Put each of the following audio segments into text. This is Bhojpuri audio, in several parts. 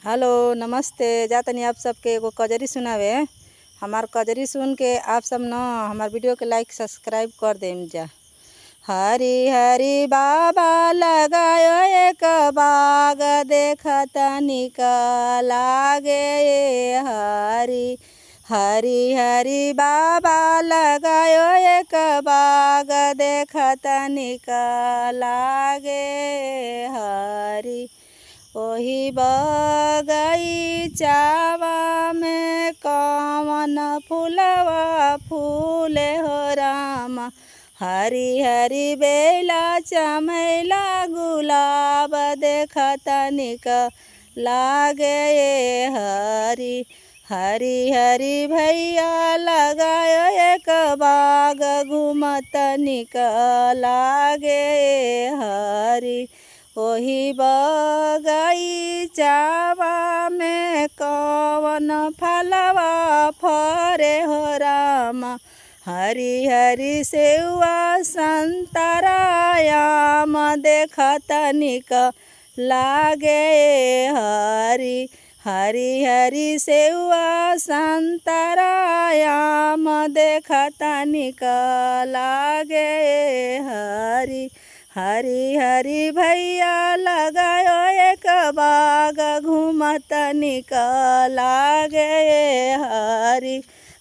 हेलो नमस्ते। जातनी आप सबके एगो कजरी सुनावे। हमार कजरी सुन के आप सब न हमार वीडियो के लाइक सब्सक्राइब कर देम जा। हरी हरी बाबा लगायो एक बाग देखत निक लागे हरी हरी हरी बाबा लगायो एक बाग देखत निक लागे हरी ओही बगीचावा में कवन फूलवा फूले हो रामा हरी हरी बेला चमेला गुलाब देखत निक लागे हरी हरी हरी भैया लगायो एक बाग घूमत निक लागे हरी ओही बगीचावा में कवन फलवा फरे हो रामा हरी हरी सेवा संतरा आम देखत निक लागे हरी हरी हरी सेवा संतरा आम देखत निक लागे हरी हरी हरी भैया लगायो एक बाग घूमत निक लागे हरी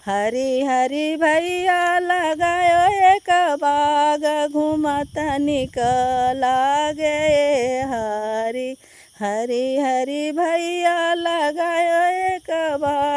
हरी हरी भैया लगायो एक बाग घूमत निक लागे हरी हरी हरी भैया लगायो एक बाग।